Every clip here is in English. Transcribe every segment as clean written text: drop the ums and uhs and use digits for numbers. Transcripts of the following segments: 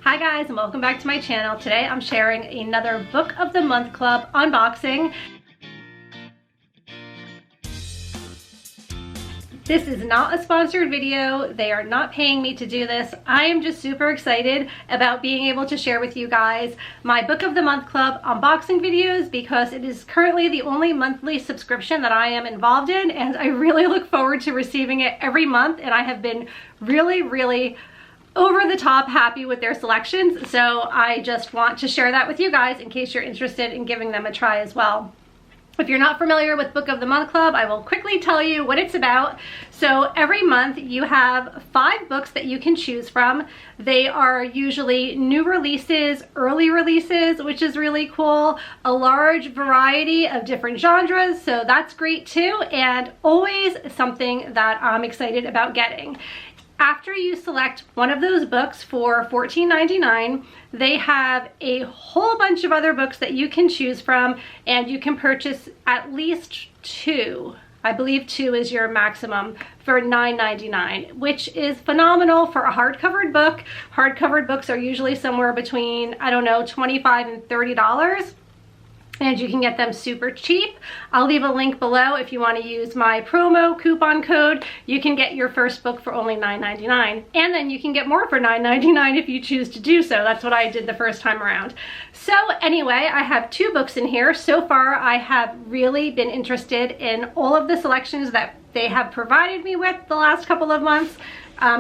Hi guys, and welcome back to my channel. Today I'm sharing another Book of the Month Club unboxing. This is not a sponsored video. They are not paying me to do this. I am just super excited about being able to share with you guys my Book of the Month Club unboxing videos because it is currently the only monthly subscription that I am involved in, and I really look forward to receiving it every month, and I have been really over the top happy with their selections. So I just want to share that with you guys in case you're interested in giving them a try as well. If you're not familiar with Book of the Month Club, I will quickly tell you what it's about. So every month you have 5 books that you can choose from. They are usually new releases, early releases, which is really cool, a large variety of different genres, so that's great too, and always something that I'm excited about getting. After you select one of those books for $14.99, they have a whole bunch of other books that you can choose from, and you can purchase at least 2. I believe 2 is your maximum for $9.99, which is phenomenal for a hardcover book. Hardcover books are usually somewhere between, I don't know, $25 and $30. And you can get them super cheap. I'll leave a link below if you want to use my promo coupon code. You can get your first book for only $9.99, and then you can get more for $9.99 if you choose to do so. That's what I did the first time around. So anyway, I have 2 books in here. So far, I have really been interested in all of the selections that they have provided me with the last couple of months.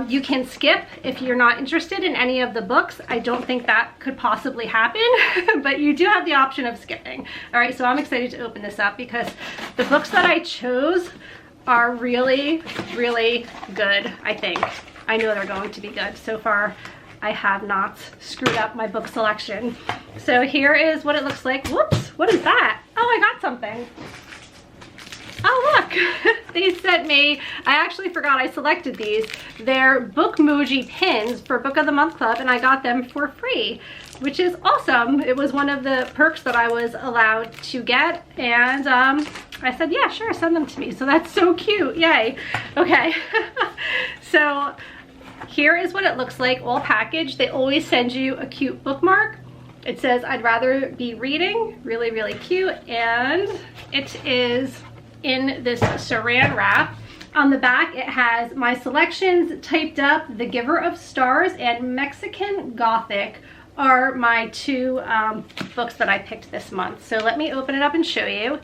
You can skip if you're not interested in any of the books. I don't think that could possibly happen, but you do have the option of skipping. All right, so I'm excited to open this up because the books that I chose are really good, I think. I know they're going to be good. So far, I have not screwed up my book selection. So here is what it looks like. Whoops, what is that? Oh, I got something. Oh look, they sent me, I actually forgot I selected these. They're Bookmoji pins for Book of the Month Club, and I got them for free, which is awesome. It was one of the perks that I was allowed to get, and I said, yeah, sure, send them to me. So that's so cute, yay. Okay, so here is what it looks like, all packaged. They always send you a cute bookmark. It says, I'd rather be reading, really cute, and it is in this saran wrap. On the back it has my selections typed up. The Giver of Stars and Mexican Gothic are my 2 books that I picked this month. So let me open it up and show you.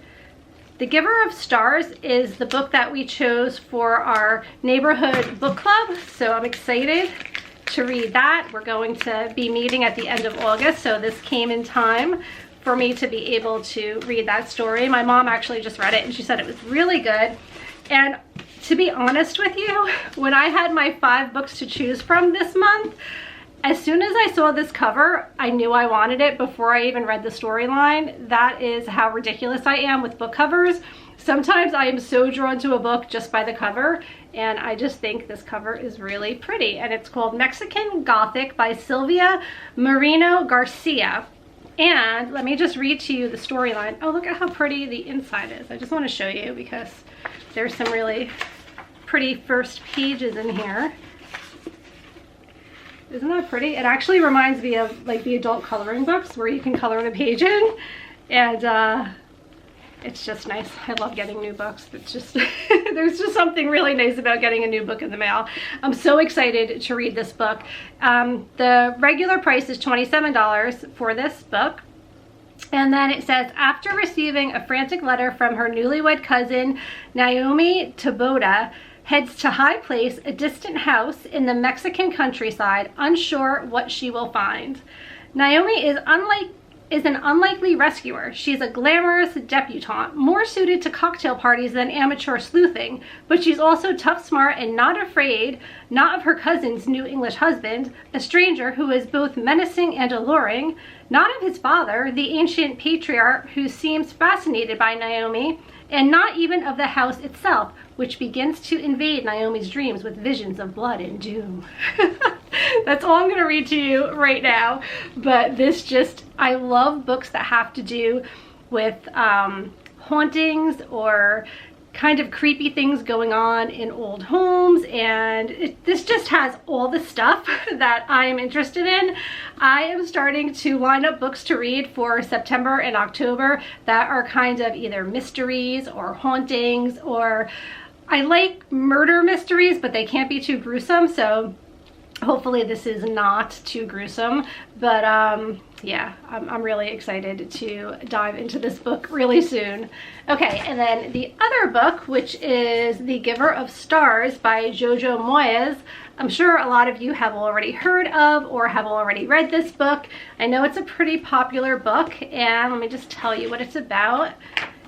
The Giver of Stars is the book that we chose for our neighborhood book club, so I'm excited to read that. We're going to be meeting at the end of August, so this came in time for me to be able to read that story. My mom actually just read it and she said it was really good. And to be honest with you, when I had my 5 books to choose from this month, as soon as I saw this cover, I knew I wanted it before I even read the storyline. That is how ridiculous I am with book covers. Sometimes I am so drawn to a book just by the cover, and I just think this cover is really pretty. And it's called Mexican Gothic by Silvia Moreno Garcia. And let me just read to you the storyline. Oh, look at how pretty the inside is. I just want to show you because there's some really pretty first pages in here. Isn't that pretty? It actually reminds me of like the adult coloring books where you can color the page in, and it's just nice. I love getting new books. It's just, there's just something really nice about getting a new book in the mail. I'm so excited to read this book. The regular price is $27 for this book. And then it says, after receiving a frantic letter from her newlywed cousin, Naomi Taboada heads to High Place, a distant house in the Mexican countryside, unsure what she will find. Naomi is an unlikely rescuer. She's a glamorous debutante, more suited to cocktail parties than amateur sleuthing, but she's also tough, smart, and not afraid, not of her cousin's new English husband, a stranger who is both menacing and alluring, not of his father, the ancient patriarch who seems fascinated by Naomi, and not even of the house itself, which begins to invade Naomi's dreams with visions of blood and doom. That's all I'm going to read to you right now, but this just, I love books that have to do with hauntings or kind of creepy things going on in old homes, and this just has all the stuff that I am interested in. I am starting to line up books to read for September and October that are kind of either mysteries or hauntings, or I like murder mysteries, but they can't be too gruesome, so hopefully this is not too gruesome. But yeah, I'm really excited to dive into this book really soon. Okay, and then the other book, which is The Giver of Stars by Jojo Moyes. I'm sure a lot of you have already heard of or have already read this book. I know it's a pretty popular book, and let me just tell you what it's about.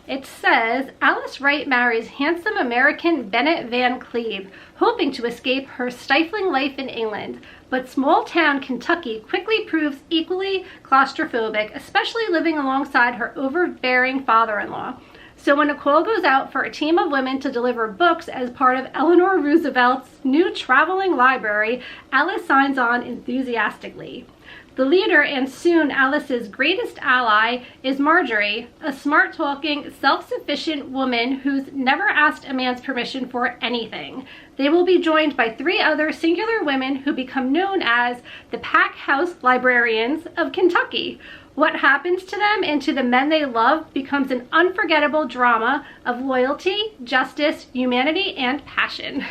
It says, Alice Wright marries handsome American Bennett Van Cleve, hoping to escape her stifling life in England. But small town Kentucky quickly proves equally claustrophobic, especially living alongside her overbearing father-in-law. So when a call goes out for a team of women to deliver books as part of Eleanor Roosevelt's new traveling library, Alice signs on enthusiastically. The leader, and soon Alice's greatest ally, is Marjorie, a smart-talking, self-sufficient woman who's never asked a man's permission for anything. They will be joined by 3 other singular women who become known as the Pack House Librarians of Kentucky. What happens to them and to the men they love becomes an unforgettable drama of loyalty, justice, humanity, and passion.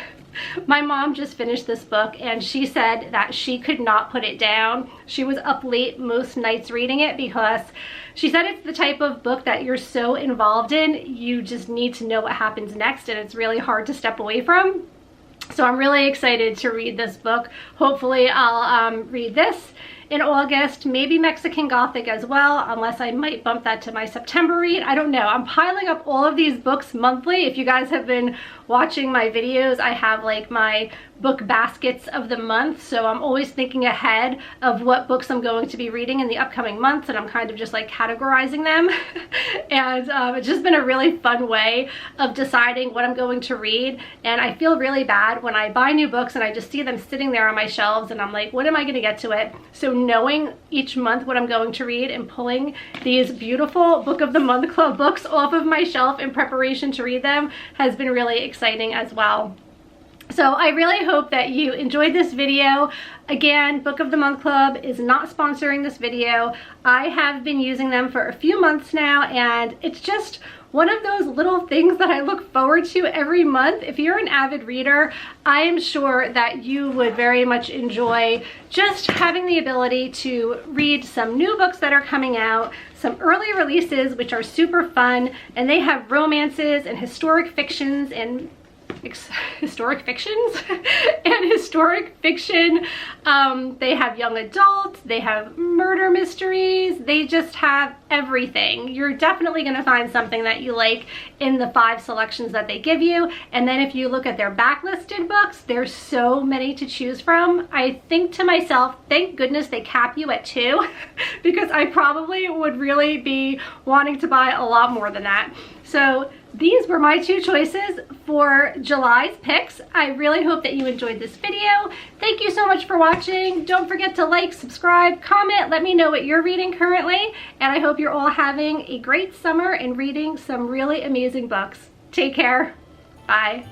My mom just finished this book, and she said that she could not put it down. She was up late most nights reading it because she said it's the type of book that you're so involved in, you just need to know what happens next, and it's really hard to step away from. So I'm really excited to read this book. Hopefully I'll read this in August, maybe Mexican Gothic as well, unless I might bump that to my September read. I don't know. I'm piling up all of these books monthly. If you guys have been watching my videos, I have like my book baskets of the month, so I'm always thinking ahead of what books I'm going to be reading in the upcoming months, and I'm kind of just like categorizing them. And it's just been a really fun way of deciding what I'm going to read, and I feel really bad when I buy new books and I just see them sitting there on my shelves and I'm like, when am I going to get to it? So knowing each month what I'm going to read and pulling these beautiful Book of the Month Club books off of my shelf in preparation to read them has been really exciting as well. So I really hope that you enjoyed this video. Again, Book of the Month Club is not sponsoring this video. I have been using them for a few months now, and it's just one of those little things that I look forward to every month. If you're an avid reader, I am sure that you would very much enjoy just having the ability to read some new books that are coming out, some early releases which are super fun, and they have romances and historic fictions and historic fiction. They have young adults, they have murder mysteries, they just have everything. You're definitely going to find something that you like in the 5 selections that they give you. And then if you look at their backlisted books, there's so many to choose from. I think to myself, thank goodness they cap you at 2 because I probably would really be wanting to buy a lot more than that. So these were my 2 choices for July's picks. I really hope that you enjoyed this video. Thank you so much for watching. Don't forget to like, subscribe, comment, let me know what you're reading currently, and I hope you're all having a great summer and reading some really amazing books. Take care. Bye.